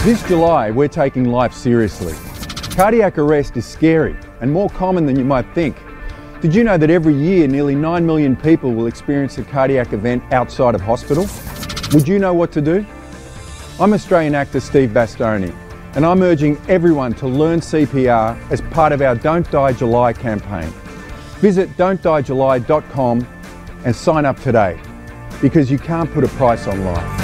This July, we're taking life seriously. Cardiac arrest is scary and more common than you might think. Did you know that every year nearly 9 million people will experience a cardiac event outside of hospital? Would you know what to do? I'm Australian actor Steve Bastoni, and I'm urging everyone to learn CPR as part of our Don't Die July campaign. Visit don'tdiejuly.com and sign up today, because you can't put a price on life.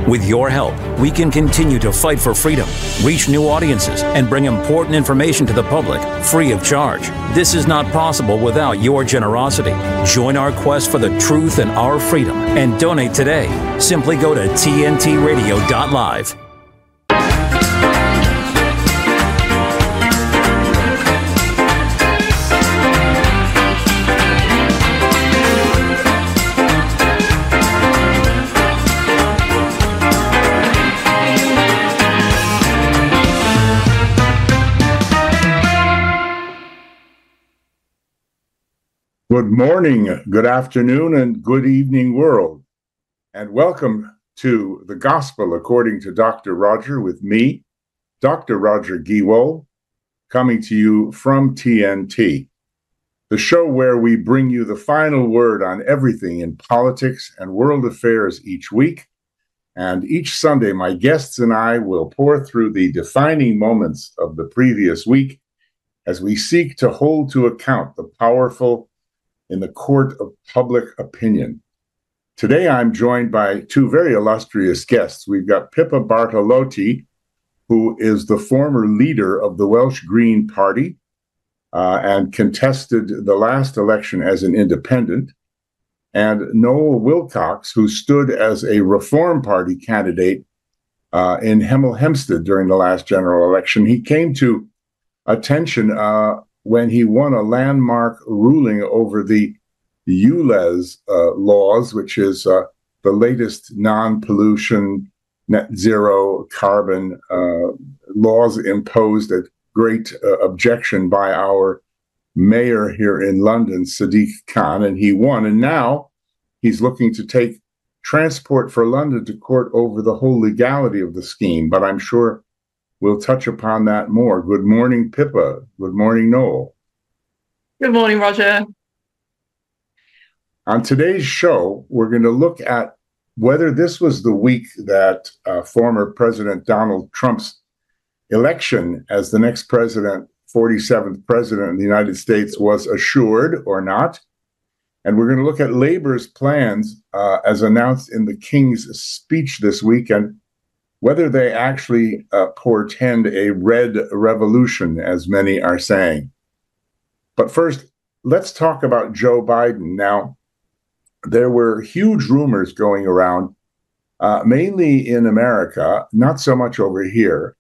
With your help, we can continue to fight for freedom, reach new audiences, and bring important information to the public free of charge. This is not possible without your generosity. Join our quest for the truth and our freedom and donate today. Simply go to tntradio.live. Good morning, good afternoon, and good evening, world. And welcome to The Gospel According to Dr. Roger with me, Dr. Roger Guillois, coming to you from TNT, the show where we bring you the final word on everything in politics and world affairs each week. And each Sunday, my guests and I will pour through the defining moments of the previous week as we seek to hold to account the powerful in the court of public opinion. Today, I'm joined by two very illustrious guests. We've got Pippa Bartolotti, who is the former leader of the Welsh Green Party and contested the last election as an independent, and Noel Wilcox, who stood as a Reform Party candidate in Hemel Hempstead during the last general election. He came to attention when he won a landmark ruling over the ULEZ laws, which is the latest non-pollution, net zero carbon laws imposed at great objection by our mayor here in London, Sadiq Khan, and he won. And now he's looking to take Transport for London to court over the whole legality of the scheme, but I'm sure we'll touch upon that more. Good morning, Pippa. Good morning, Noel. Good morning, Roger. On today's show, we're going to look at whether this was the week that former President Donald Trump's election as the next president, 47th president of the United States, was assured or not. And we're going to look at Labour's plans as announced in the King's speech this week, and whether they actually portend a red revolution, as many are saying. But first, let's talk about Joe Biden. Now, there were huge rumors going around, mainly in America, not so much over here,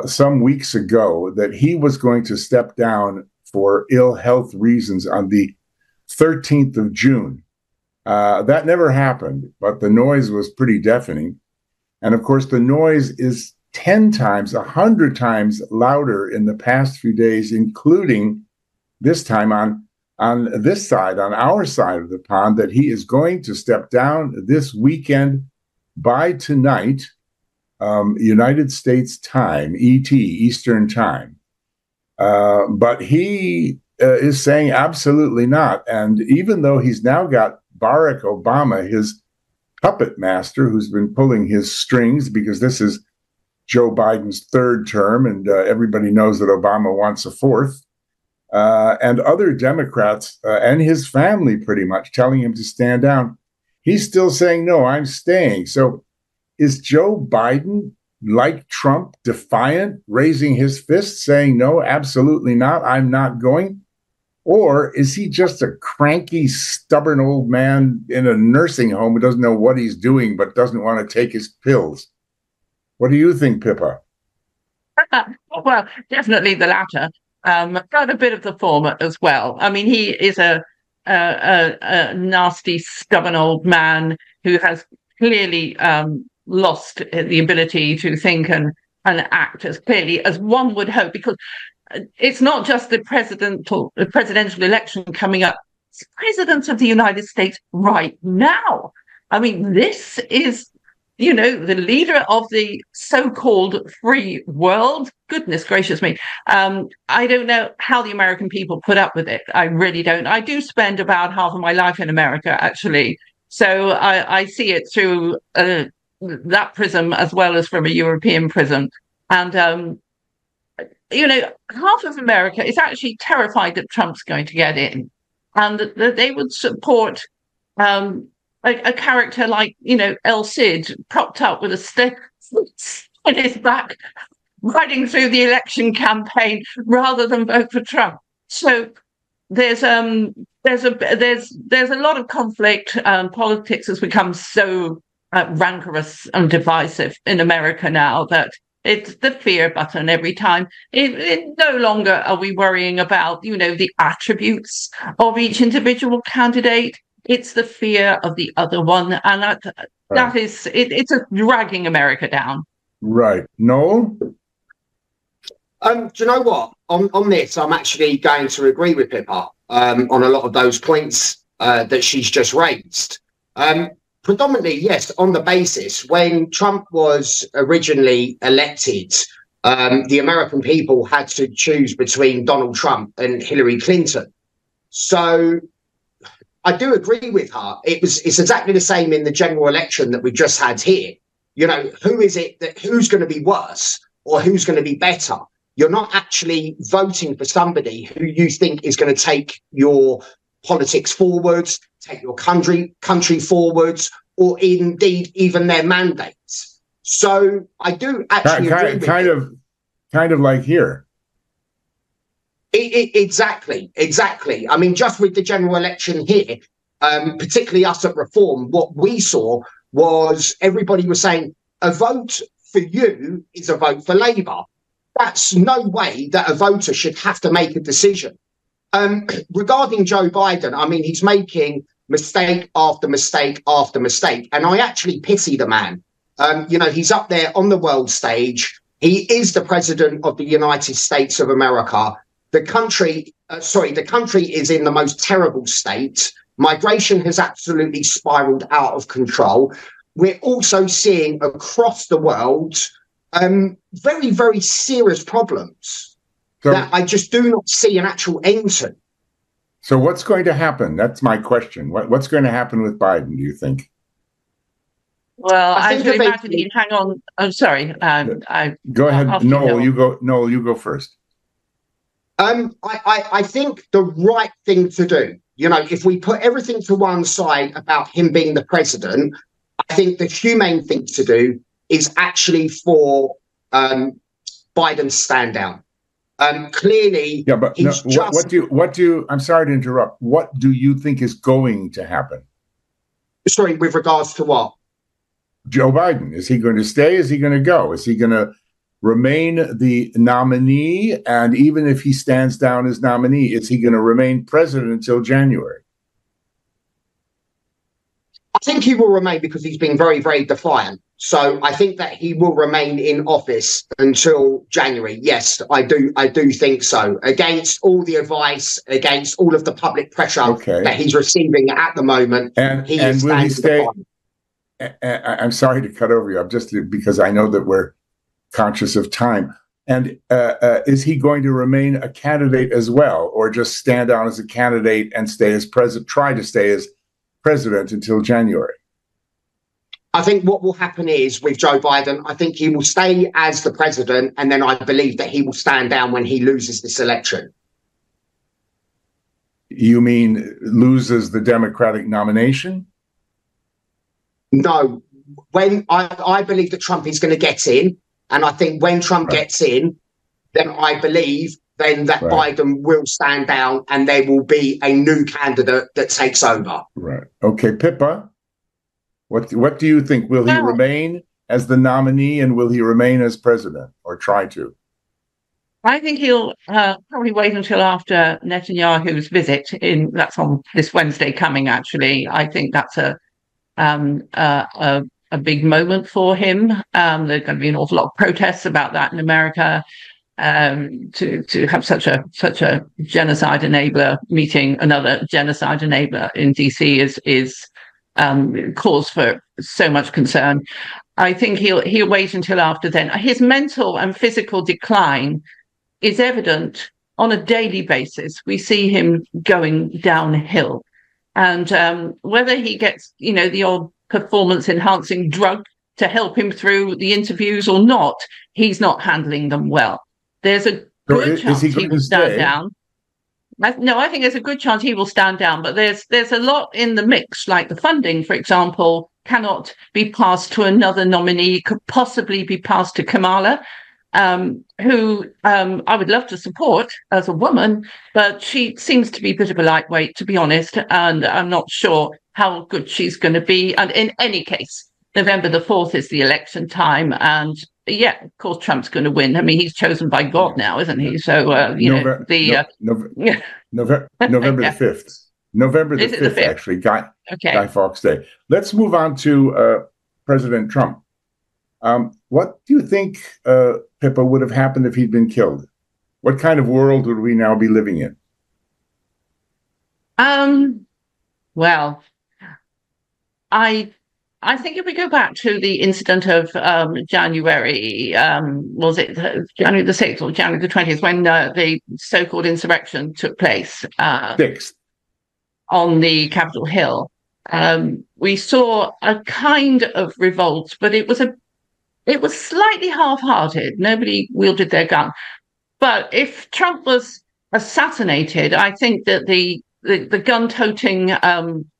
some weeks ago, that he was going to step down for ill health reasons on the 13th of June. That never happened, but the noise was pretty deafening. And of course, the noise is 10 times, 100 times louder in the past few days, including this time on this side, on our side of the pond, that he is going to step down this weekend by tonight, United States time, ET, Eastern time. But he is saying absolutely not. And even though he's now got Barack Obama, his puppet master, who's been pulling his strings, because this is Joe Biden's third term, and everybody knows that Obama wants a fourth, and other Democrats and his family pretty much telling him to stand down, he's still saying, no, I'm staying. So is Joe Biden, like Trump, defiant, raising his fist, saying, no, absolutely not, I'm not going? Or is he just a cranky, stubborn old man in a nursing home who doesn't know what he's doing but doesn't want to take his pills? What do you think, Pippa? Well, definitely the latter. Got a bit of the former as well. I mean, he is a nasty, stubborn old man who has clearly lost the ability to think and act as clearly as one would hope, because it's not just the presidential election coming up. It's President of the United States right now. I mean, this is, the leader of the so-called free world. Goodness gracious me. I don't know how the American people put up with it. I really don't. I do spend about half of my life in America, actually. So I see it through that prism as well as from a European prism. And, half of America is actually terrified that Trump's going to get in, and that they would support a character like, El Cid, propped up with a stick in his back, riding through the election campaign rather than vote for Trump. So there's a lot of conflict. Politics has become so rancorous and divisive in America now that it's the fear button every time. It no longer are we worrying about, the attributes of each individual candidate. It's the fear of the other one. And that is, it's dragging America down. Right. Noel? Do you know what? On this, I'm actually going to agree with Pippa on a lot of those points that she's just raised. Predominantly, yes, on the basis when Trump was originally elected, the American people had to choose between Donald Trump and Hillary Clinton. So I do agree with her. It's exactly the same in the general election that we just had here. Who's going to be worse or who's going to be better? You're not actually voting for somebody who you think is going to take your politics forwards, take your country forwards, or indeed even their mandates. So I do actually agree with kind of like here. Exactly. I mean, just with the general election here, particularly us at Reform, what we saw was everybody was saying a vote for you is a vote for Labour. That's no way that a voter should have to make a decision. Regarding Joe Biden, I mean, he's making mistake after mistake after mistake, and I actually pity the man. He's up there on the world stage. He is the president of the United States of America. The country is in the most terrible state. Migration has absolutely spiraled out of control. We're also seeing across the world very, very serious problems that I just do not see an actual end to. So what's going to happen? That's my question. What's going to happen with Biden, do you think? Well, I should imagine he'd hang on. I'm sorry. Go ahead, Noel. You go first. I think the right thing to do, if we put everything to one side about him being the president, I think the humane thing to do is actually for Biden stand down. Clearly, yeah, but what do you? I'm sorry to interrupt. What do you think is going to happen? Sorry, with regards to what? Joe Biden, is he going to stay? Is he going to go? Is he going to remain the nominee? And even if he stands down as nominee, is he going to remain president until January? I think he will remain because he's been very, very defiant. So I think that he will remain in office until January. Yes, I do think so. Against all the advice, against all of the public pressure that he's receiving at the moment, and will he stay? I'm sorry to cut over you. I'm just because I know that we're conscious of time. And is he going to remain a candidate as well, or just stand down as a candidate and stay as president? Try to stay as president until January? I think what will happen is with Joe Biden, I think he will stay as the president, and then I believe that he will stand down when he loses this election. You mean loses the Democratic nomination? No, when I believe that Trump is going to get in, and I think when Trump gets in, then I believe then that Biden will stand down and there will be a new candidate that takes over. Right. Okay, Pippa, what do you think? Will he remain as the nominee, and will he remain as president, or try to? I think he'll probably wait until after Netanyahu's visit that's on this Wednesday coming, actually. I think that's a a big moment for him. There's going to be an awful lot of protests about that in America. To have such a genocide enabler meeting another genocide enabler in DC is cause for so much concern. I think he'll wait until after then. His mental and physical decline is evident on a daily basis. We see him going downhill, and whether he gets the odd performance enhancing drug to help him through the interviews or not, he's not handling them well. There's a good chance he will stand down. No, I think there's a good chance he will stand down, but there's a lot in the mix, like the funding, for example, cannot be passed to another nominee, could possibly be passed to Kamala, who I would love to support as a woman, but she seems to be a bit of a lightweight, to be honest, and I'm not sure how good she's going to be. And in any case, November the 4th is the election time, and yeah, of course, Trump's going to win. I mean, he's chosen by God now, isn't he? So, November the 5th. November the 5th, actually, Guy Fawkes Day. Let's move on to President Trump. What do you think, Pippa, would have happened if he'd been killed? What kind of world would we now be living in? Well, I think if we go back to the incident of January, was it January the 6th or January the 20th, when the so-called insurrection took place on the Capitol Hill, we saw a kind of revolt, but it was slightly half-hearted. Nobody wielded their gun. But if Trump was assassinated, I think that the gun-toting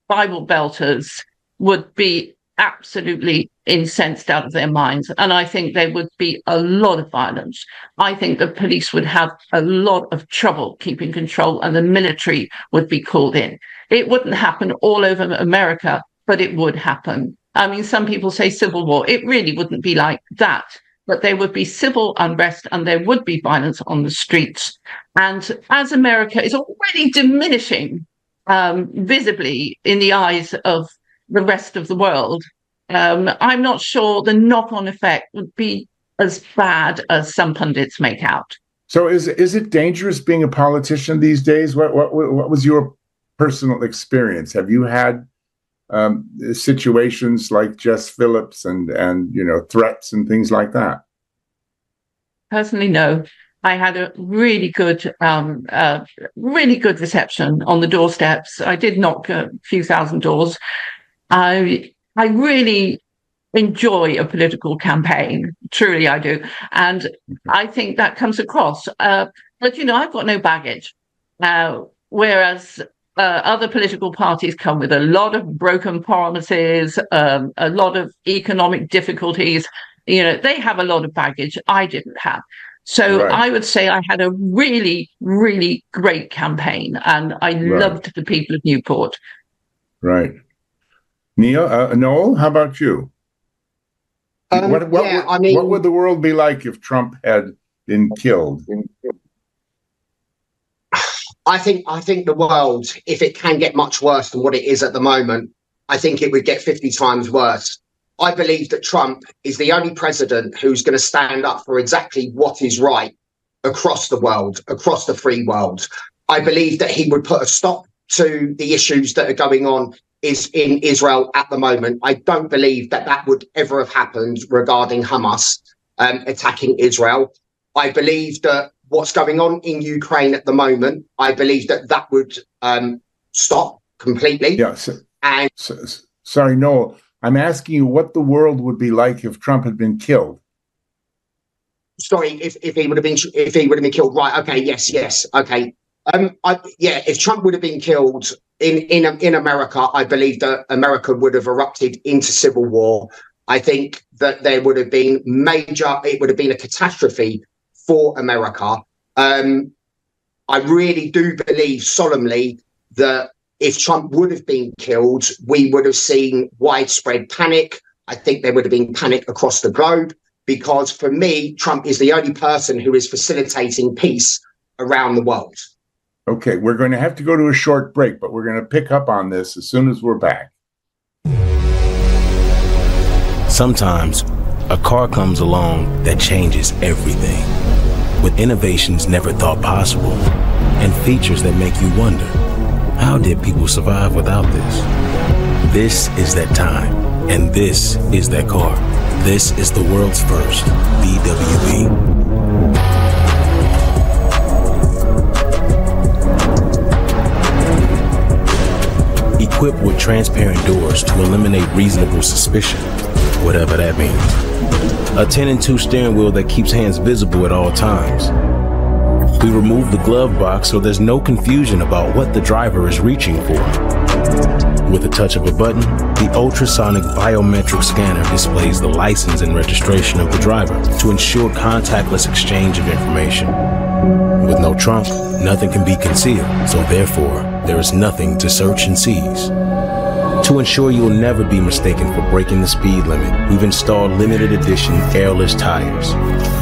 Bible belters would be absolutely incensed out of their minds. And I think there would be a lot of violence. I think the police would have a lot of trouble keeping control, and the military would be called in. It wouldn't happen all over America, but it would happen. I mean, some people say civil war. It really wouldn't be like that, but there would be civil unrest and there would be violence on the streets. And as America is already diminishing visibly in the eyes of the rest of the world, I'm not sure the knock-on effect would be as bad as some pundits make out. So is it dangerous being a politician these days? What was your personal experience? Have you had situations like Jess Phillips and threats and things like that? Personally, no. I had a really good reception on the doorsteps. I did knock a few thousand doors. I really enjoy a political campaign. Truly, I do. And I think that comes across. But, I've got no baggage. Whereas other political parties come with a lot of broken promises, a lot of economic difficulties. They have a lot of baggage I didn't have. So right. I would say I had a really, really great campaign, and I loved the people of Newport. Right. Noel, how about you? What would the world be like if Trump had been killed? I think the world, if it can get much worse than what it is at the moment, I think it would get 50 times worse. I believe that Trump is the only president who's going to stand up for exactly what is right across the world, across the free world. I believe that he would put a stop to the issues that are going on in Israel at the moment. I don't believe that would ever have happened regarding Hamas attacking Israel. I believe that what's going on in Ukraine at the moment, I believe that would stop completely. Yeah. Sorry, Noel. I'm asking you what the world would be like if Trump had been killed. Sorry, if he would have been killed, right? Okay, yes, okay. If Trump would have been killed in America, I believe that America would have erupted into civil war. I think that there would have been it would have been a catastrophe for America. I really do believe solemnly that if Trump would have been killed, we would have seen widespread panic. I think there would have been panic across the globe, because for me, Trump is the only person who is facilitating peace around the world. Okay, we're going to have to go to a short break, but we're going to pick up on this as soon as we're back. Sometimes a car comes along that changes everything, with innovations never thought possible and features that make you wonder, how did people survive without this? This is that time, and this is that car. This is the world's first VWE. Equipped with transparent doors to eliminate reasonable suspicion, whatever that means. A 10 and 2 steering wheel that keeps hands visible at all times. We remove the glove box so there's no confusion about what the driver is reaching for. With a touch of a button, the ultrasonic biometric scanner displays the license and registration of the driver to ensure contactless exchange of information. With no trunk, nothing can be concealed, so therefore, there is nothing to search and seize. To ensure you'll never be mistaken for breaking the speed limit, we've installed limited edition airless tires.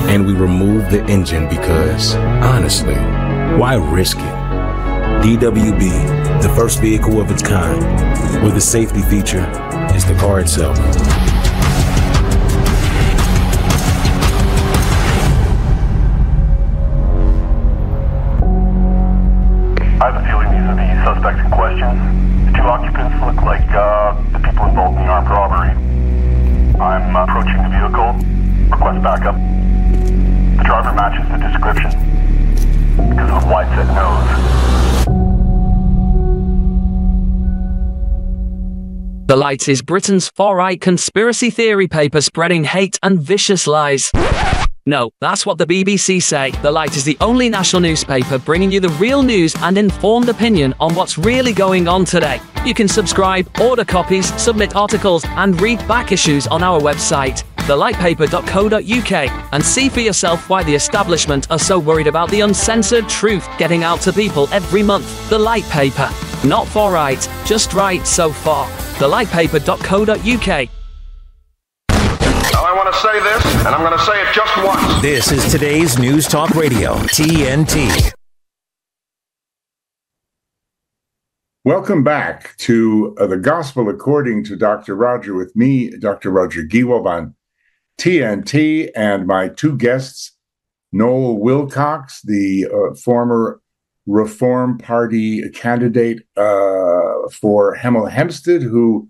And we remove the engine because, honestly, why risk it? DWB, the first vehicle of its kind, where the safety feature is the car itself. I have a feeling these are the suspects in question. The two occupants look like the people involved in the armed robbery. I'm approaching the vehicle. Request backup. The driver matches the description because of the wide-set nose. The Light is Britain's far-right conspiracy theory paper spreading hate and vicious lies. No, that's what the BBC say. The Light is the only national newspaper bringing you the real news and informed opinion on what's really going on today. You can subscribe, order copies, submit articles, and read back issues on our website, thelightpaper.co.uk, and see for yourself why the establishment are so worried about the uncensored truth getting out to people every month. The Light Paper. Not far right, just right so far. thelightpaper.co.uk. I want to say this, and I'm going to say it just once. This is today's News Talk Radio, TNT. Welcome back to The Gospel According to Dr. Roger, with me, Dr. Roger Gewolf on TNT, and my two guests, Noel Wilcox, the former Reform Party candidate for Hemel Hempstead, who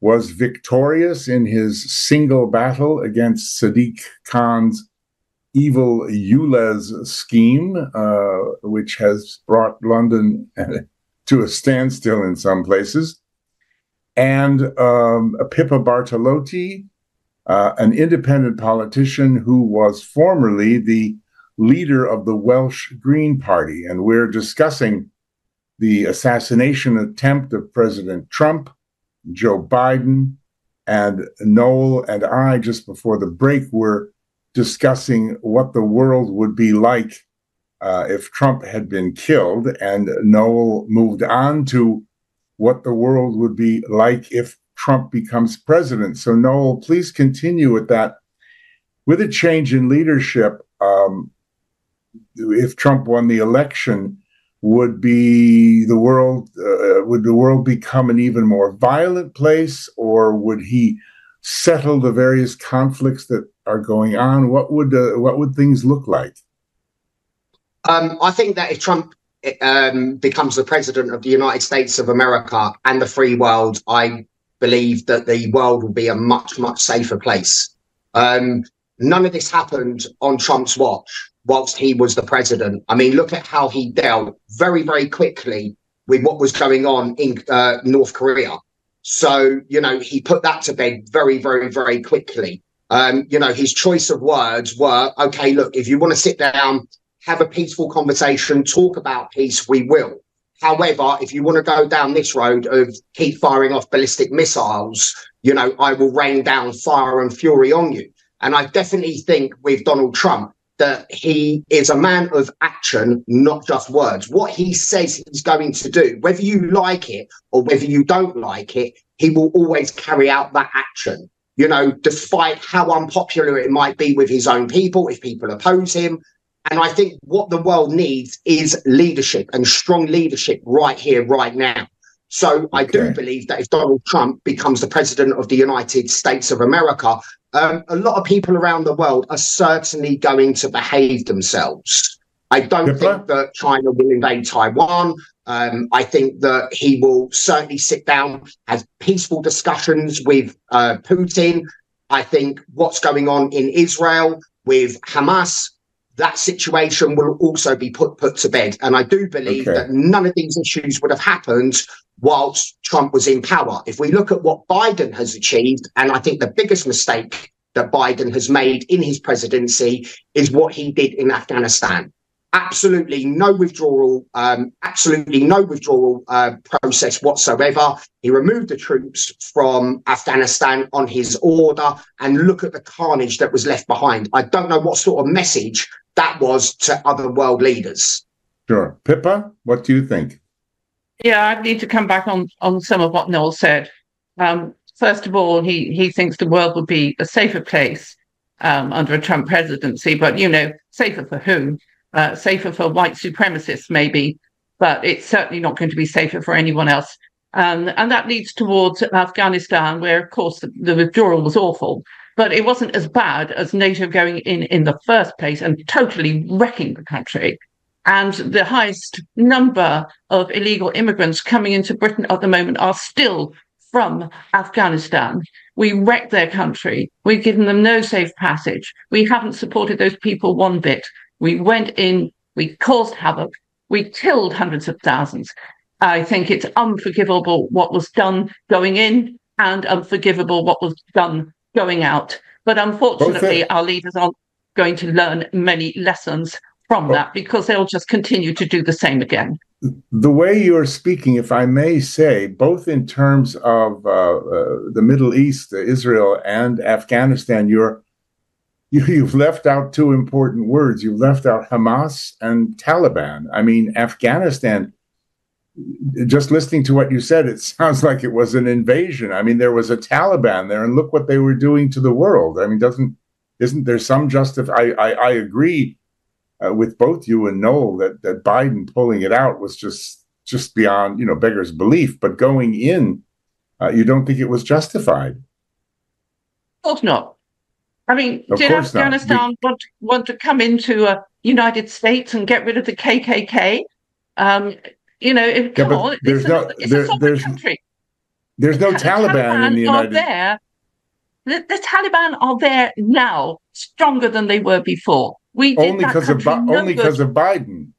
was victorious in his single battle against Sadiq Khan's evil ULEZ scheme, which has brought London to a standstill in some places, and Pippa Bartolotti, an independent politician who was formerly the leader of the Welsh Green Party. And we're discussing the assassination attempt of President Trump, Joe Biden, and Noel and I, just before the break, were discussing what the world would be like if Trump had been killed. And Noel moved on to what the world would be like if Trump becomes president. So Noel, please continue with that. With a change in leadership, if Trump won the election, would the world become an even more violent place, or would he settle the various conflicts that are going on? What would things look like? I think that if Trump becomes the president of the United States of America and the free world, I believe that the world will be a much, much safer place. None of this happened on Trump's watch whilst he was the president. I mean, look at how he dealt very, very quickly with what was going on in North Korea. So, he put that to bed very, very, very quickly. His choice of words were, okay, look, if you want to sit down, have a peaceful conversation, talk about peace, we will. However, if you want to go down this road of keep firing off ballistic missiles, I will rain down fire and fury on you. And I definitely think with Donald Trump that he is a man of action, not just words. What he says he's going to do, whether you like it or whether you don't like it, he will always carry out that action, despite how unpopular it might be with his own people, if people oppose him. And I think what the world needs is leadership, and strong leadership right here, right now. So I do believe that if Donald Trump becomes the president of the United States of America, a lot of people around the world are certainly going to behave themselves. I don't think that China will invade Taiwan. I think that he will certainly sit down, have peaceful discussions with Putin. I think what's going on in Israel with Hamas, that situation will also be put to bed. And I do believe that none of these issues would have happened whilst Trump was in power. If we look at what Biden has achieved, and I think the biggest mistake that Biden has made in his presidency is what he did in Afghanistan. Absolutely no withdrawal process whatsoever. He removed the troops from Afghanistan on his order, and look at the carnage that was left behind. I don't know what sort of message that was to other world leaders. Sure. Pippa, what do you think? Yeah, I need to come back on some of what Noel said. First of all, he thinks the world would be a safer place under a Trump presidency, but, safer for whom? Safer for white supremacists, maybe, but it's certainly not going to be safer for anyone else. And that leads towards Afghanistan, where, of course, the withdrawal was awful, but it wasn't as bad as NATO going in the first place and totally wrecking the country. And the highest number of illegal immigrants coming into Britain at the moment are still from Afghanistan. We wrecked their country. We've given them no safe passage. We haven't supported those people one bit. We went in, we caused havoc, we killed hundreds of thousands. I think it's unforgivable what was done going in and unforgivable what was done going out. But unfortunately, our leaders aren't going to learn many lessons from that, because they'll just continue to do the same again. The way you're speaking, if I may say, both in terms of the Middle East, Israel and Afghanistan, you've left out two important words. You've left out Hamas and Taliban. I mean, Afghanistan, just listening to what you said, it sounds like it was an invasion. I mean, there was a Taliban there, and look what they were doing to the world. I mean, isn't there some I agree with both you and Noel that Biden pulling it out was just beyond, beggar's belief. But going in, you don't think it was justified? Of course not. I mean, did Afghanistan want to come into a United States and get rid of the KKK? It's a sovereign country. There's no Taliban in the United States. The Taliban are there now, stronger than they were before. We did only because of Biden.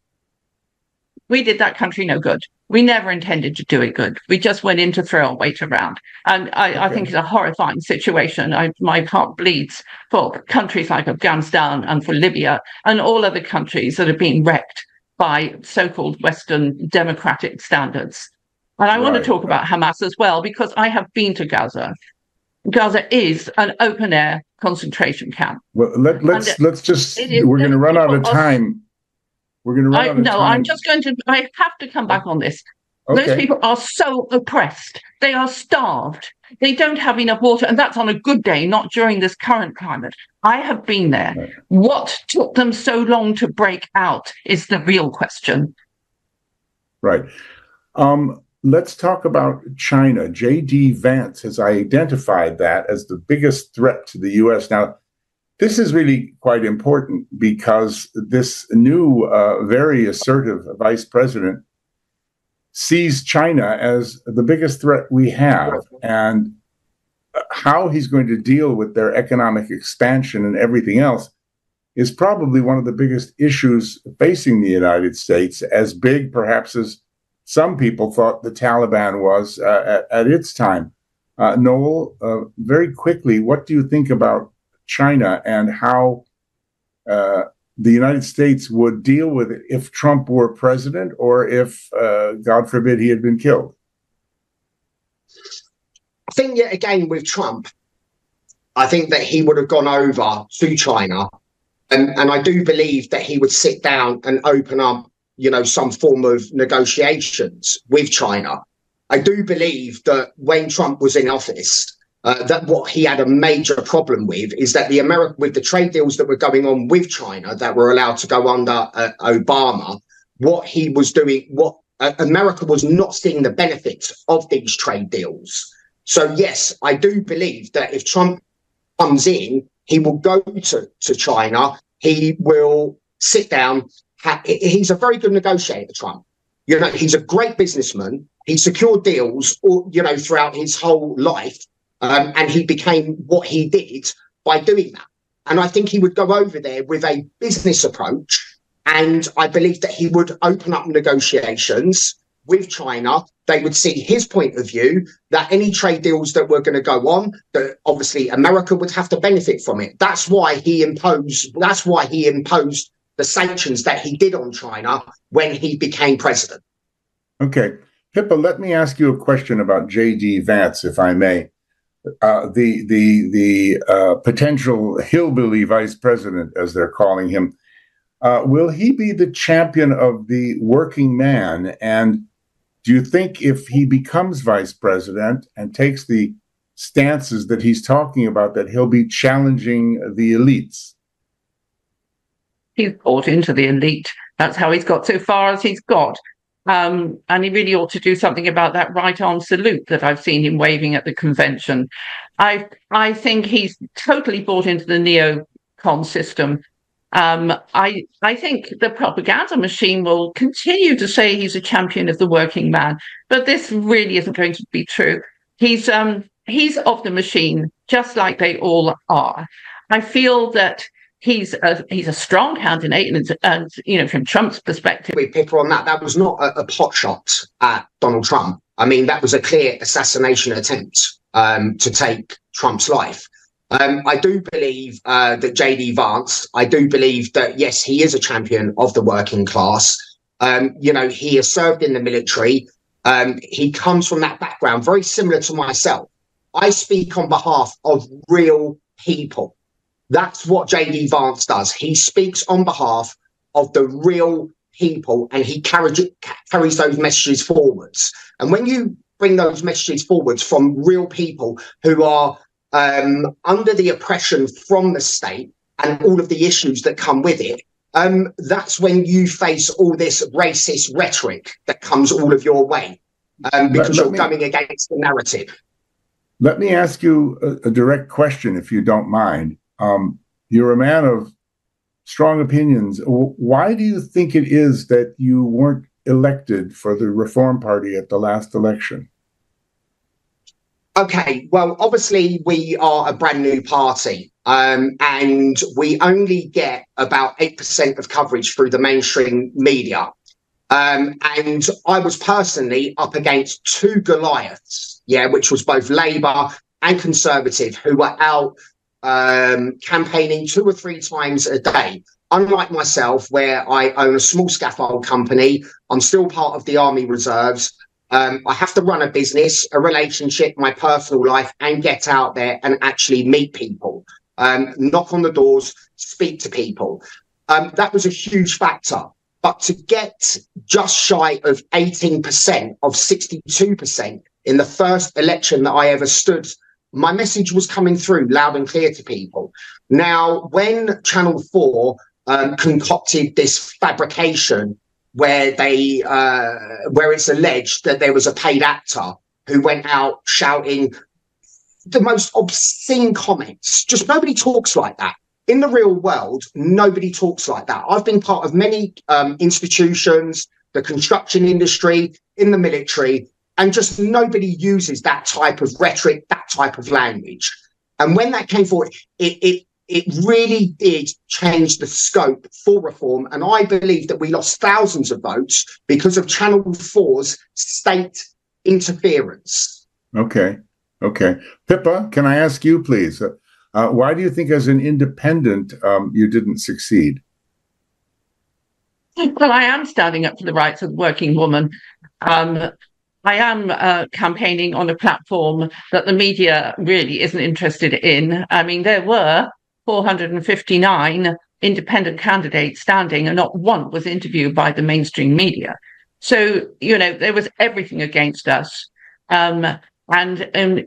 We did that country no good. We never intended to do it good. We just went in to throw our weight around. And I think it's a horrifying situation. My heart bleeds for countries like Afghanistan and for Libya and all other countries that are being wrecked by so-called Western democratic standards. And I want to talk about Hamas as well, because I have been to Gaza. Gaza is an open-air concentration camp. Well, let's just, we're going to run out of time. We're going to run out of time. I have to come back on this. Okay. Those people are so oppressed. They are starved. They don't have enough water. And that's on a good day, not during this current climate. I have been there. Right. What took them so long to break out is the real question. Right. Let's talk about China. J.D. Vance has identified that as the biggest threat to the U.S. Now, this is really quite important because this new, very assertive vice president sees China as the biggest threat we have, and how he's going to deal with their economic expansion and everything else is probably one of the biggest issues facing the United States, as big perhaps as some people thought the Taliban was at its time. Noel, very quickly, what do you think about China and how the United States would deal with it if Trump were president, or if, God forbid, he had been killed? I think yet again with Trump, I think that he would have gone over to China, and I do believe that he would sit down and open up, some form of negotiations with China. I do believe that when Trump was in office, that what he had a major problem with is that with the trade deals that were going on with China that were allowed to go under Obama, what he was doing, what America was not seeing the benefits of these trade deals. So, yes, I do believe that if Trump comes in, he will go to China. He will sit down. He's a very good negotiator, Trump. You know, he's a great businessman. He secured deals, you know, throughout his whole life. And he became what he did by doing that. And I think he would go over there with a business approach. And I believe that he would open up negotiations with China. They would see his point of view, that any trade deals that were going to go on, that obviously America would have to benefit from it. That's why he imposed the sanctions that he did on China when he became president. Okay. Pippa, let me ask you a question about J.D. Vance, if I may. The potential hillbilly vice president, as they're calling him. Will he be the champion of the working man? And do you think if he becomes vice president and takes the stances that he's talking about, that he'll be challenging the elites? He's bought into the elite. That's how he's got so far as he's got. And he really ought to do something about that right arm salute that I've seen him waving at the convention. I think he's totally bought into the neocon system. I think the propaganda machine will continue to say he's a champion of the working man, but this really isn't going to be true. He's of the machine, just like they all are. I feel that he's a strong candidate, and you know, from Trump's perspective, with Pippa on that was not a pot shot at Donald Trump. I mean, that was a clear assassination attempt to take Trump's life. I do believe that J.D. Vance, I do believe that, yes, he is a champion of the working class. You know, he has served in the military. He comes from that background, very similar to myself. I speak on behalf of real people. That's what J.D. Vance does. He speaks on behalf of the real people, and he carries those messages forwards. And when you bring those messages forwards from real people who are under the oppression from the state and all of the issues that come with it, that's when you face all this racist rhetoric that comes all of your way, because you're going against the narrative. Let me ask you a direct question, if you don't mind. You're a man of strong opinions. Why do you think it is that you weren't elected for the Reform Party at the last election? Okay, well, obviously we are a brand new party, and we only get about 8% of coverage through the mainstream media. And I was personally up against two Goliaths, which was both Labour and Conservative, who were out campaigning 2 or 3 times a day. Unlike myself, where I own a small scaffold company, I'm still part of the Army Reserves. I have to run a business, a relationship, my personal life, and get out there and actually meet people, knock on the doors, speak to people. That was a huge factor. But to get just shy of 18% of 62% in the first election that I ever stood, my message was coming through loud and clear to people. Now, when Channel 4 concocted this fabrication where it's alleged that there was a paid actor who went out shouting the most obscene comments. Just nobody talks like that. In the real world, nobody talks like that. I've been part of many institutions, the construction industry, in the military, and just nobody uses that type of rhetoric, that type of language. And when that came forward, it really did change the scope for reform. And I believe that we lost thousands of votes because of Channel 4's state interference. Okay. Pippa, can I ask you, please, why do you think as an independent you didn't succeed? Well, I am standing up for the rights of the working woman. I am campaigning on a platform that the media really isn't interested in. I mean, there were 459 independent candidates standing, and not one was interviewed by the mainstream media. So, you know, there was everything against us. And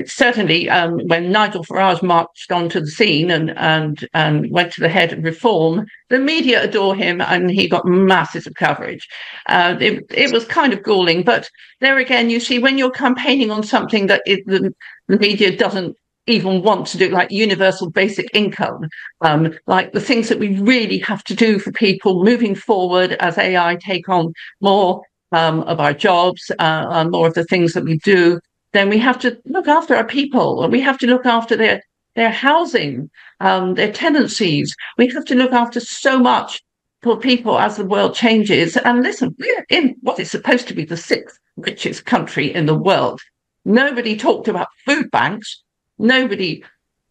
certainly, when Nigel Farage marched onto the scene and went to the head of Reform, the media adore him, and he got masses of coverage. It was kind of galling, but there again, you see, when you're campaigning on something that the media doesn't even want to do, like universal basic income, like the things that we really have to do for people moving forward as AI take on more of our jobs and more of the things that we do, then we have to look after our people, and we have to look after their housing, their tenancies. We have to look after so much for people as the world changes. And listen, we're in what is supposed to be the 6th richest country in the world. Nobody talked about food banks. Nobody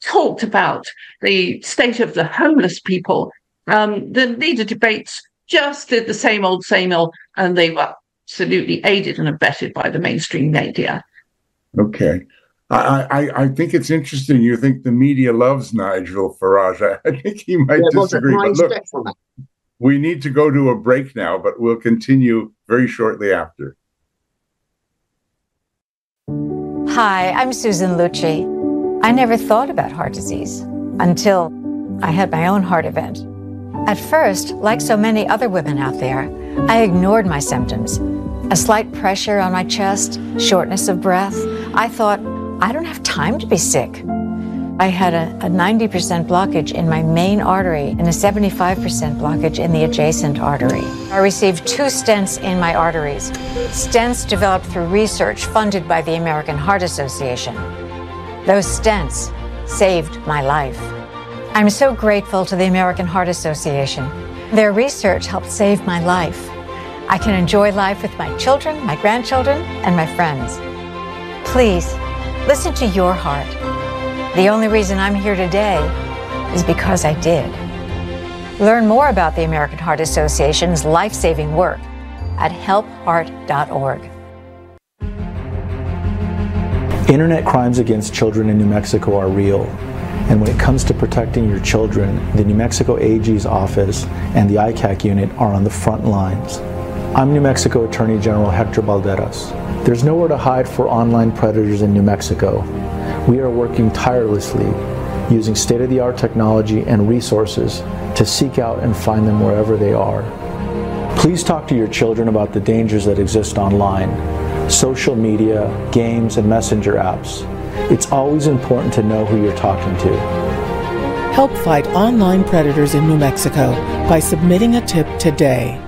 talked about the state of the homeless people. The leader debates just did the same old, and they were absolutely aided and abetted by the mainstream media. Okay. I think it's interesting. You think the media loves Nigel Farage. I think he might disagree. But look, we need to go to a break now, but we'll continue very shortly after. Hi, I'm Susan Lucci. I never thought about heart disease until I had my own heart event. At first, like so many other women out there, I ignored my symptoms. A slight pressure on my chest, shortness of breath. I thought, I don't have time to be sick. I had a 90% blockage in my main artery and a 75% blockage in the adjacent artery. I received 2 stents in my arteries. Stents developed through research funded by the American Heart Association. Those stents saved my life. I'm so grateful to the American Heart Association. Their research helped save my life. I can enjoy life with my children, my grandchildren, and my friends. Please, listen to your heart. The only reason I'm here today is because I did. Learn more about the American Heart Association's life-saving work at helpheart.org. Internet crimes against children in New Mexico are real. And when it comes to protecting your children, the New Mexico AG's office and the ICAC unit are on the front lines. I'm New Mexico Attorney General Hector Balderas. There's nowhere to hide for online predators in New Mexico. We are working tirelessly, using state-of-the-art technology and resources to seek out and find them wherever they are. Please talk to your children about the dangers that exist online, social media, games, and messenger apps. It's always important to know who you're talking to. Help fight online predators in New Mexico by submitting a tip today.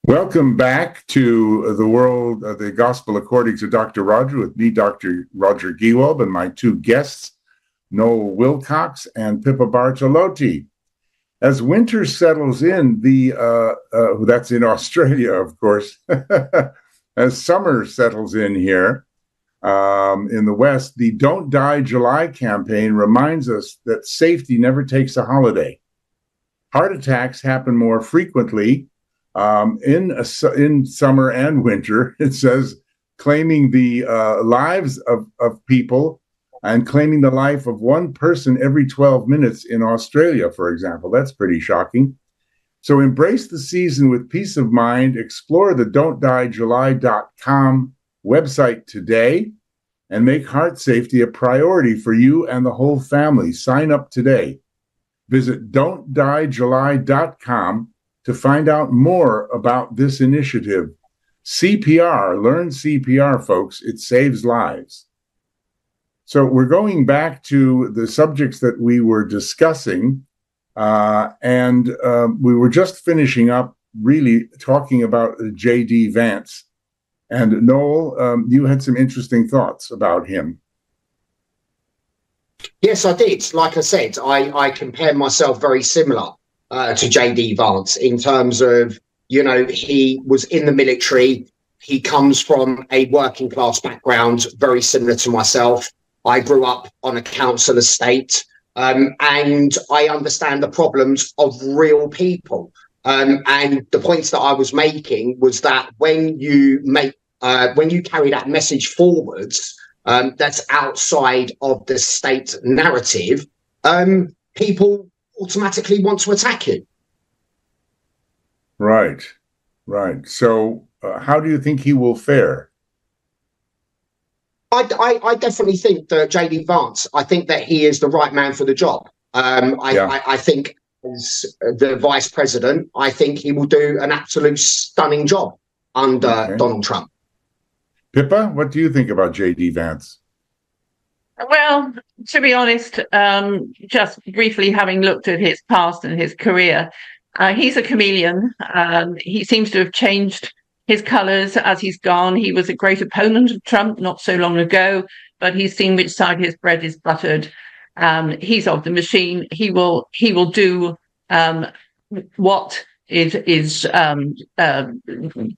Welcome back to the world of the Gospel According to Dr. Roger, with me, Dr. Roger Gewolb, and my 2 guests, Noel Wilcox and Pippa Bartolotti. As winter settles in, that's in Australia, of course, as summer settles in here in the West, the Don't Die July campaign reminds us that safety never takes a holiday. Heart attacks happen more frequently in summer and winter, it says, claiming the lives of people and claiming the life of one person every 12 minutes in Australia, for example. That's pretty shocking. So embrace the season with peace of mind. Explore the don'tdiejuly.com website today and make heart safety a priority for you and the whole family. Sign up today. Visit don'tdiejuly.com to find out more about this initiative. CPR, learn CPR, folks. It saves lives. So we're going back to the subjects that we were discussing, and we were just finishing up really talking about J.D. Vance. And Noel, you had some interesting thoughts about him. Yes, I did. Like I said, I compare myself very similar to J.D. Vance in terms of, he was in the military. He comes from a working class background, very similar to myself. I grew up on a council estate, and I understand the problems of real people. And the points that I was making was that when you carry that message forwards, that's outside of the state narrative, people automatically want to attack you. Right. So how do you think he will fare? I definitely think that JD Vance, I think that he is the right man for the job. I think as the vice president, I think he will do an absolute stunning job under Donald Trump. Pippa, what do you think about JD Vance? Well, to be honest, just briefly having looked at his past and his career, he's a chameleon. He seems to have changed his colours as he's gone. He was a great opponent of Trump not so long ago, but he's seen which side his bread is buttered. He's of the machine. He will do what is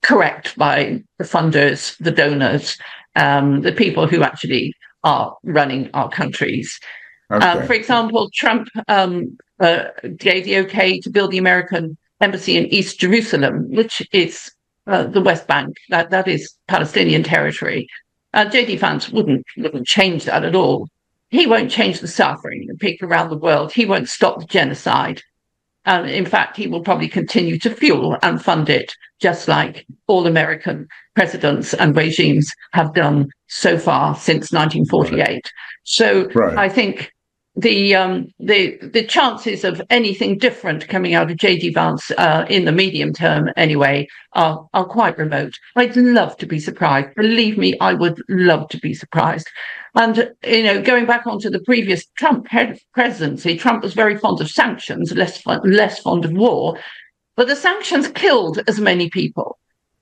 correct by the funders, the donors, the people who actually are running our countries. Okay. For example, Trump gave the okay to build the American embassy in East Jerusalem, which is the West Bank. That is Palestinian territory. JD Vance wouldn't change that at all. He won't change the suffering of people around the world. He won't stop the genocide. In fact, he will probably continue to fuel and fund it, just like all American presidents and regimes have done so far since 1948. Right. So I think the chances of anything different coming out of JD Vance in the medium term anyway are quite remote. I'd love to be surprised. Believe me, I would love to be surprised. And, going back onto the previous Trump presidency, Trump was very fond of sanctions, less fond of war. But the sanctions killed as many people.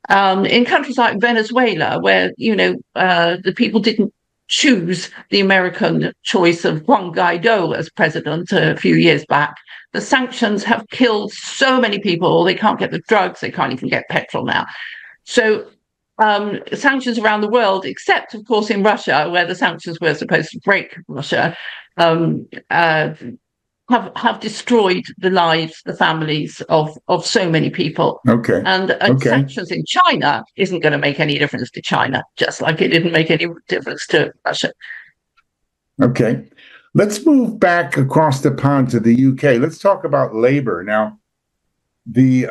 In countries like Venezuela, where, the people didn't choose the American choice of Juan Guaido as president a few years back, the sanctions have killed so many people. They can't get the drugs. They can't even get petrol now. So sanctions around the world, except, of course, in Russia, where the sanctions were supposed to break Russia, have destroyed the lives, the families of so many people. Okay. And sanctions in China isn't going to make any difference to China, just like it didn't make any difference to Russia. Okay. Let's move back across the pond to the UK. Let's talk about Labour. Now, the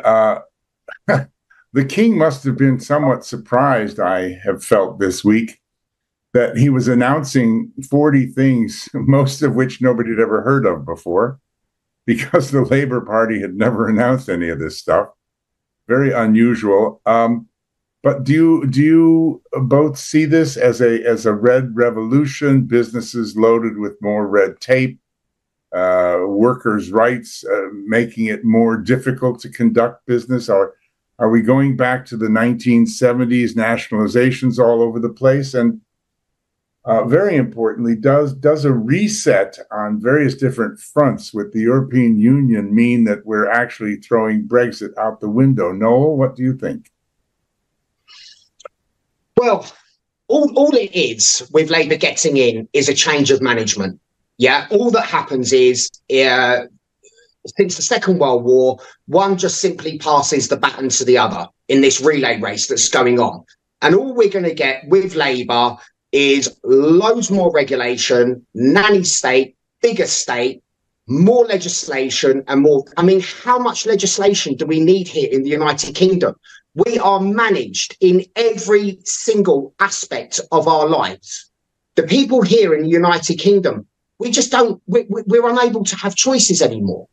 King must have been somewhat surprised, I have felt this week, that he was announcing 40 things, most of which nobody had ever heard of before, because the Labour Party had never announced any of this stuff. Very unusual. But do you both see this as a red revolution? Businesses loaded with more red tape, workers' rights, making it more difficult to conduct business? Are we going back to the 1970s, nationalizations all over the place? And very importantly, does a reset on various different fronts with the European Union mean that we're actually throwing Brexit out the window? Noel, what do you think? Well, all it is with Labour getting in is a change of management. Yeah, all that happens is since the Second World War, one just simply passes the baton to the other in this relay race that's going on. And all we're going to get with Labour is loads more regulation, nanny state, bigger state, more legislation and more. I mean, how much legislation do we need here in the United Kingdom? We are managed in every single aspect of our lives. The people here in the United Kingdom, we're unable to have choices anymore.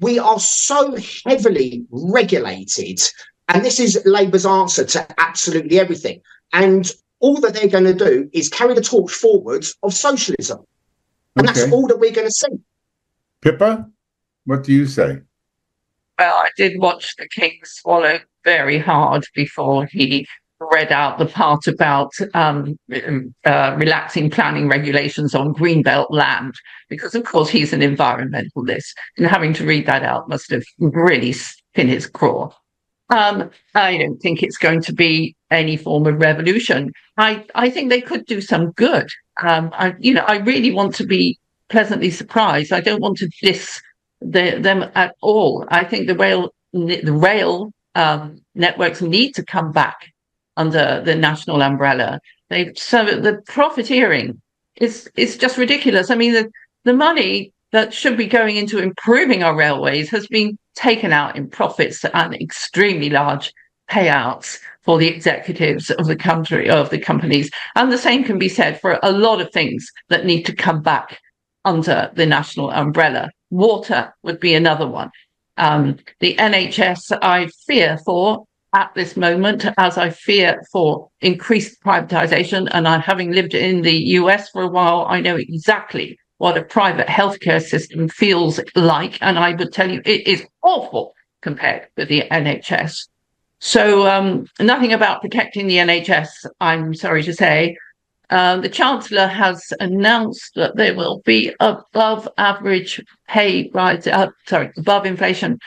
We are so heavily regulated, and this is Labour's answer to absolutely everything. And all that they're going to do is carry the torch forwards of socialism. And that's all that we're going to see. Pippa, what do you say? Well, I did watch the King swallow very hard before he read out the part about relaxing planning regulations on Greenbelt land, because, of course, he's an environmentalist, and having to read that out must have really spun his craw. I don't think it's going to be any form of revolution. I think they could do some good. I really want to be pleasantly surprised. I don't want to diss them at all. I think the rail networks need to come back under the national umbrella. So the profiteering is just ridiculous. I mean, the money that should be going into improving our railways has been taken out in profits and extremely large payouts for the executives of the companies. And the same can be said for a lot of things that need to come back under the national umbrella. Water would be another one. The NHS, I fear for at this moment, as I fear for increased privatization. And having lived in the US for a while, I know exactly what a private healthcare system feels like. And I would tell you, it is awful compared with the NHS. So nothing about protecting the NHS, I'm sorry to say. The Chancellor has announced that there will be above average pay rise, above inflation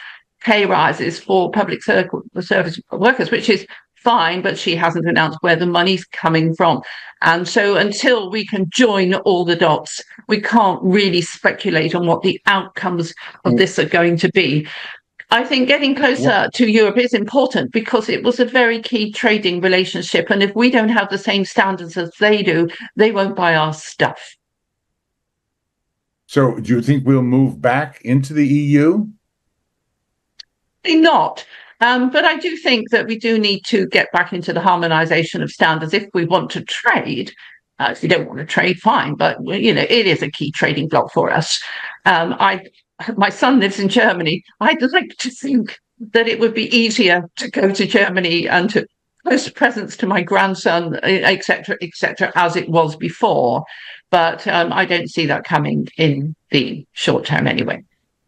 pay rises for public service workers, which is fine, but she hasn't announced where the money's coming from. And so until we can join all the dots, we can't really speculate on what the outcomes of this are going to be. I think getting closer to Europe is important because it was a very key trading relationship. And if we don't have the same standards as they do, they won't buy our stuff. So do you think we'll move back into the EU? Not. But I do think that we do need to get back into the harmonization of standards if we want to trade. If you don't want to trade, fine. But, you know, it is a key trading bloc for us. My son lives in Germany. I'd like to think that it would be easier to go to Germany and to post presents to my grandson, et cetera, as it was before. But I don't see that coming in the short term anyway.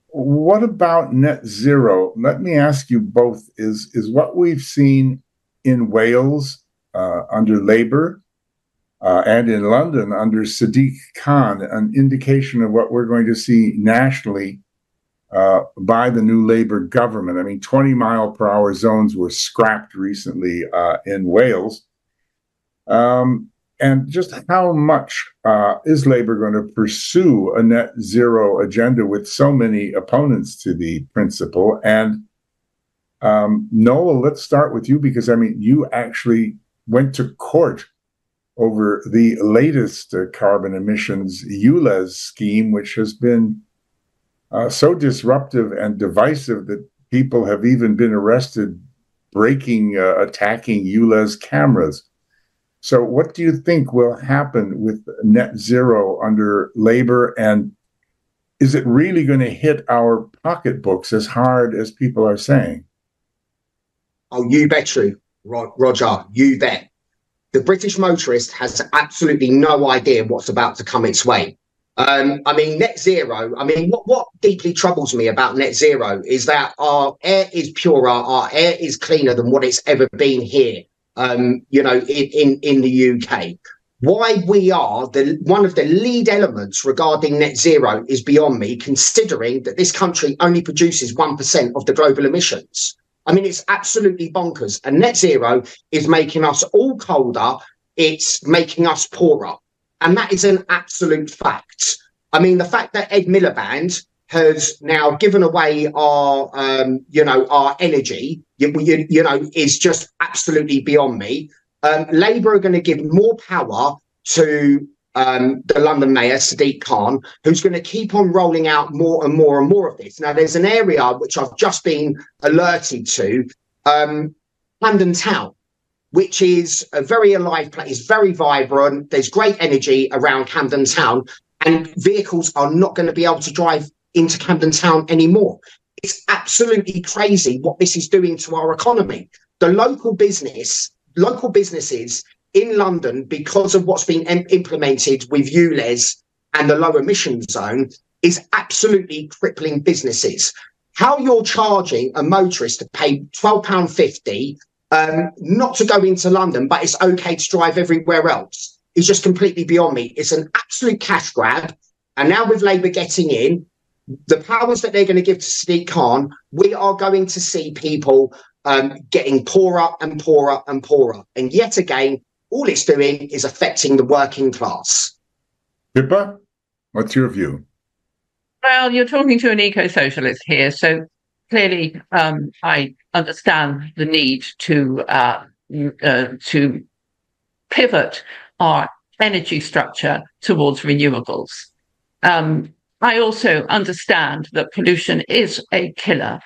What about net zero? Let me ask you both, is what we've seen in Wales under Labour and in London under Sadiq Khan an indication of what we're going to see nationally by the new Labour government? I mean, 20-mile-per-hour zones were scrapped recently in Wales. And just how much is Labour going to pursue a net zero agenda with so many opponents to the principle? And Noel, let's start with you, because, I mean, you actually went to court over the latest carbon emissions ULEZ scheme, which has been so disruptive and divisive that people have even been arrested attacking ULEZ cameras. So what do you think will happen with net zero under Labour? And is it really going to hit our pocketbooks as hard as people are saying? Oh, you bet, true, Roger, you bet. The British motorist has absolutely no idea what's about to come its way. I mean, net zero, I mean, what deeply troubles me about net zero is that our air is purer, our air is cleaner than what it's ever been here. You know, in the UK. Why we are one of the lead elements regarding net zero is beyond me, considering that this country only produces 1% of the global emissions. I mean, it's absolutely bonkers. And net zero is making us all colder. It's making us poorer. And that is an absolute fact. I mean, the fact that Ed Miliband has now given away our, our energy, is just absolutely beyond me. Labour are going to give more power to the London Mayor, Sadiq Khan, who's going to keep on rolling out more and more and more of this. Now, there's an area which I've just been alerted to, Camden Town, which is a very alive place, very vibrant. There's great energy around Camden Town, and vehicles are not going to be able to drive into Camden Town anymore. It's absolutely crazy what this is doing to our economy. The local businesses in London, because of what's been implemented with ULEZ and the low emission zone, is absolutely crippling businesses. How you're charging a motorist to pay £12.50 not to go into London, but it's okay to drive everywhere else, is just completely beyond me. It's an absolute cash grab. And now with Labour getting in, the powers that they're going to give to Sadiq Khan, we are going to see people getting poorer and poorer and poorer. And yet again, all it's doing is affecting the working class. Pippa, what's your view? Well, you're talking to an eco-socialist here, so clearly I understand the need to pivot our energy structure towards renewables. I also understand that pollution is a killer.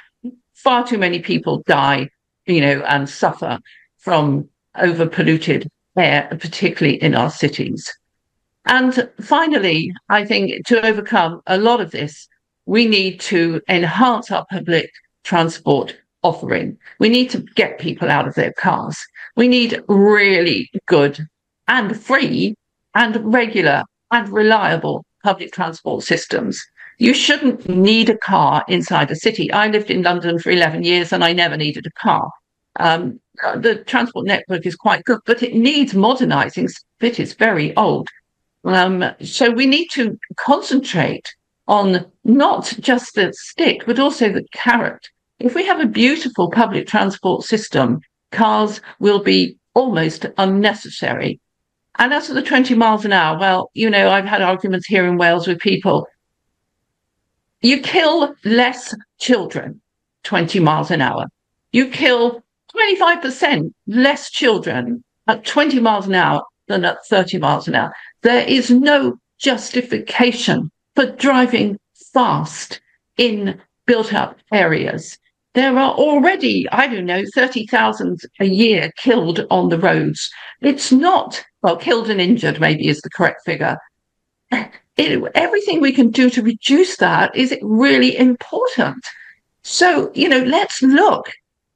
Far too many people die, and suffer from overpolluted air, particularly in our cities. And finally, I think to overcome a lot of this, we need to enhance our public transport offering. We need to get people out of their cars. We need really good and free and regular and reliable public transport systems. You shouldn't need a car inside a city. I lived in London for 11 years and I never needed a car. The transport network is quite good, but it needs modernising. It is very old. So we need to concentrate on not just the stick, but also the carrot. If we have a beautiful public transport system, cars will be almost unnecessary. And as for the 20 miles an hour, well, I've had arguments here in Wales with people. You kill less children 20 miles an hour. You kill 25% less children at 20 miles an hour than at 30 miles an hour. There is no justification for driving fast in built-up areas. There are already, 30,000 a year killed on the roads. It's not, killed and injured maybe is the correct figure. Everything we can do to reduce that is really important. So, let's look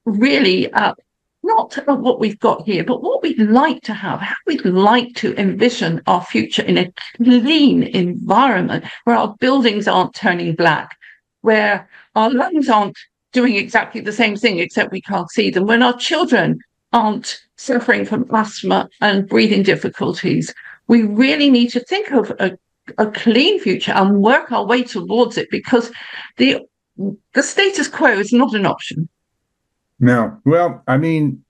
really at not at what we've got here, but what we'd like to have, how we'd like to envision our future in a clean environment where our buildings aren't turning black, where our lungs aren't doing exactly the same thing, except we can't see them, when our children aren't suffering from asthma and breathing difficulties. We really need to think of a clean future and work our way towards it, because the status quo is not an option. No. Well, I mean,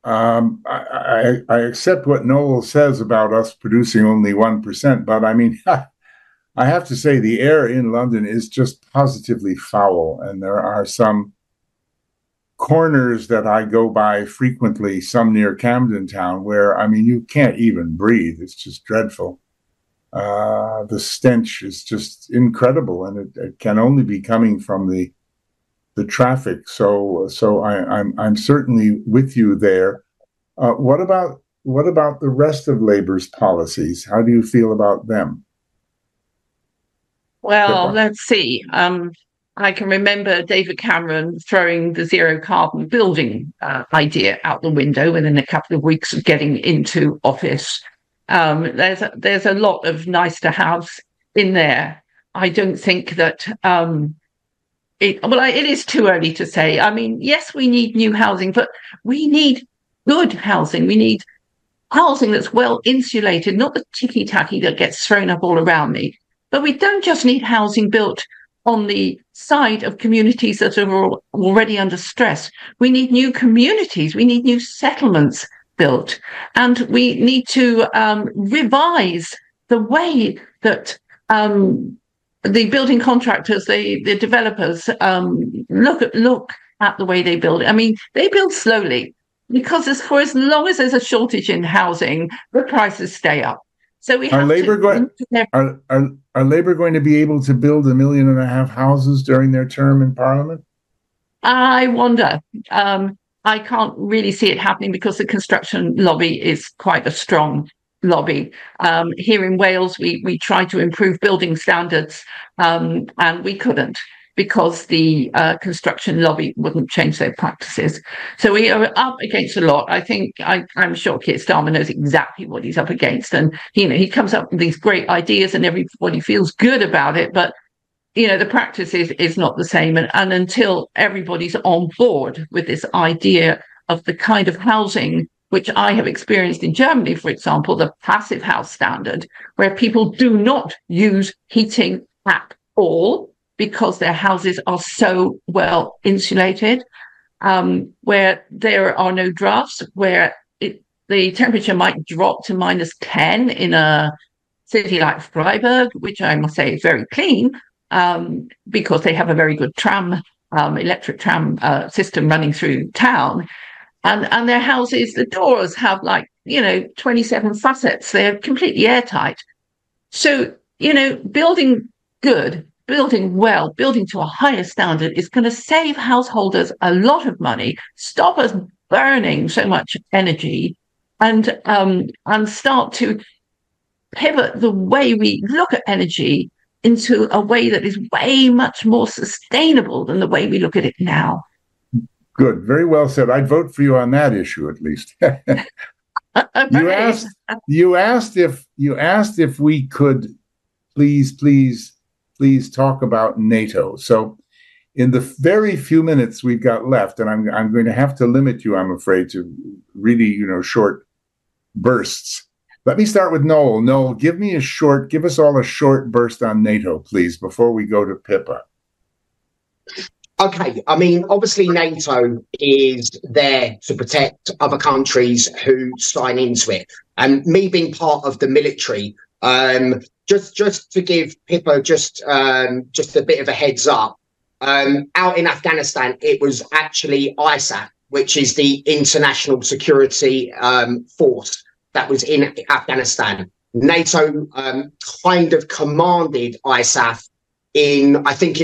I accept what Noel says about us producing only 1%, but I mean, I have to say the air in London is just positively foul. And there are some corners that I go by frequently, some near Camden Town, where, I mean, you can't even breathe. It's just dreadful. The stench is just incredible, and it can only be coming from the traffic. So I'm certainly with you there. What about the rest of Labour's policies? How do you feel about them? Well, let's see. I can remember David Cameron throwing the zero carbon building idea out the window within a couple of weeks of getting into office. There's a lot of nice to haves in there. I don't think that it is too early to say. I mean, yes, we need new housing, but we need good housing. We need housing that's well insulated, not the ticky-tacky that gets thrown up all around me. But we don't just need housing built on the side of communities that are already under stress. We need new communities. We need new settlements built. And we need to revise the way that the building contractors, the developers look at the way they build. I mean, they build slowly because for as long as there's a shortage in housing, the prices stay up. So we have Are Labour going to be able to build 1.5 million houses during their term in Parliament? I wonder. I can't really see it happening because the construction lobby is quite a strong lobby. Here in Wales, we tried to improve building standards and we couldn't because the construction lobby wouldn't change their practices. So we are up against a lot. I think I'm sure Keir Starmer knows exactly what he's up against. And, he comes up with these great ideas and everybody feels good about it. But, the practice is not the same. And until everybody's on board with this idea of the kind of housing which I have experienced in Germany, for example, the passive house standard, where people do not use heating at all because their houses are so well insulated, where there are no drafts, where the temperature might drop to -10 in a city like Freiburg, which I must say is very clean, because they have a very good electric tram system running through town. And their houses, the doors have 27 facets. They're completely airtight. So, building good, building well, building to a higher standard is going to save householders a lot of money, stop us burning so much energy, and start to pivot the way we look at energy into a way that is way much more sustainable than the way we look at it now. Good. Very well said. I'd vote for you on that issue, at least. You asked if we could please talk about NATO. So in the very few minutes we've got left, and I'm going to have to limit you, I'm afraid, to really, short bursts. Let me start with Noel. Noel, give us all a short burst on NATO, please, before we go to Pippa. Okay, I mean, obviously NATO is there to protect other countries who sign into it. And me being part of the military, just to give Pippa just a bit of a heads up, out in Afghanistan, it was actually ISAF, which is the International Security Force that was in Afghanistan. NATO kind of commanded ISAF in, I think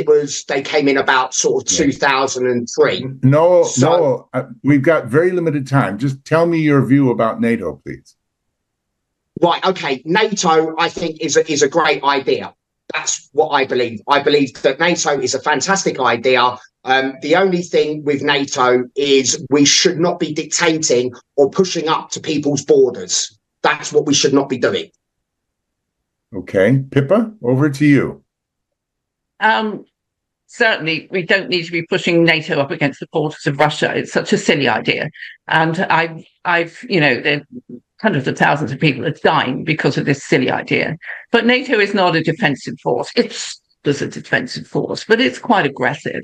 they came in about sort of 2003. Noel, we've got very limited time. Just tell me your view about NATO, please. Right, okay. NATO, I think, is a great idea. That's what I believe. I believe that NATO is a fantastic idea. The only thing with NATO is we should not be dictating or pushing up to people's borders. That's what we should not be doing. Okay. Pippa, over to you. Certainly, we don't need to be pushing NATO up against the borders of Russia. It's such a silly idea. And hundreds of thousands of people are dying because of this silly idea. But NATO is not a defensive force. It's just a defensive force, but it's quite aggressive.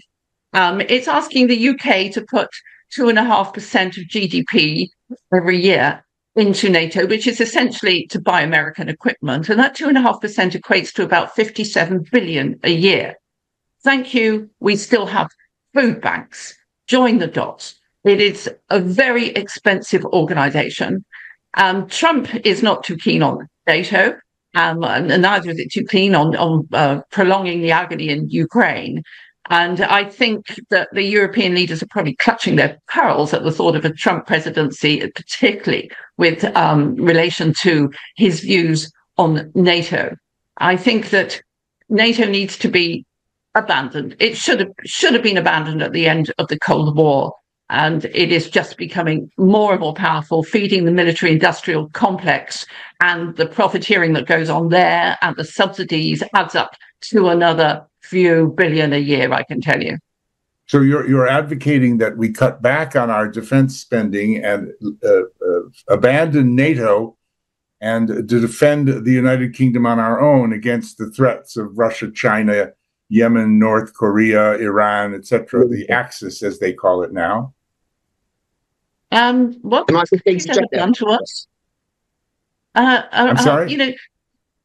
It's asking the UK to put 2.5% of GDP every year into NATO, which is essentially to buy American equipment. And that 2.5% equates to about 57 billion a year. Thank you. We still have food banks. Join the dots. It is a very expensive organization. Trump is not too keen on NATO, and neither is it too keen on prolonging the agony in Ukraine. And I think that the European leaders are probably clutching their pearls at the thought of a Trump presidency, particularly with relation to his views on NATO. I think that NATO needs to be abandoned. It should have been abandoned at the end of the Cold War. And it is just becoming more and more powerful, feeding the military-industrial complex, and the profiteering that goes on there and the subsidies adds up to another few billion a year, I can tell you. So you're advocating that we cut back on our defense spending and abandon NATO and to defend the United Kingdom on our own against the threats of Russia, China, Yemen, North Korea, Iran, etc., the Axis, as they call it now. What have these done to us? I'm sorry?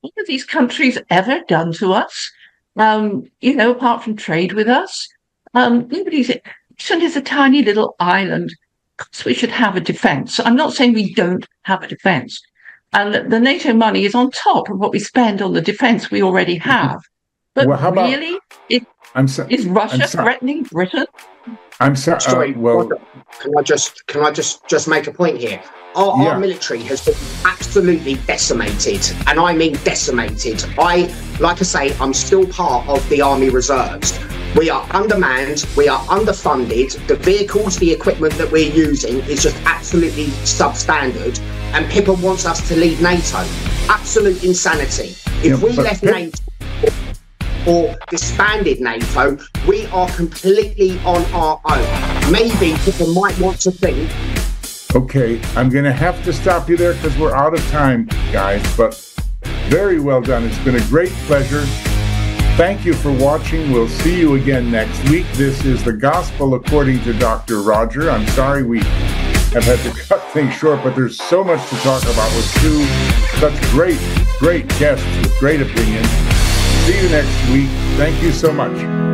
What have these countries ever done to us? Apart from trade with us? Iceland is a tiny little island. Of course, we should have a defence. I'm not saying we don't have a defence. And the NATO money is on top of what we spend on the defence we already have. But really? Is Russia threatening Britain? I'm sorry. Can I just make a point here? Our military has been absolutely decimated, and I mean decimated. I'm still part of the Army Reserves. We are undermanned, we are underfunded. The vehicles, the equipment that we're using is just absolutely substandard. And Pippa wants us to leave NATO. Absolute insanity. If we left NATO or disbanded NATO, we are completely on our own. Maybe people might want to think. Okay, I'm going to have to stop you there because we're out of time, guys, but very well done. It's been a great pleasure. Thank you for watching. We'll see you again next week. This is The Gospel According to Dr. Roger. I'm sorry we have had to cut things short, but there's so much to talk about with two such great guests with great opinions. See you next week. Thank you so much.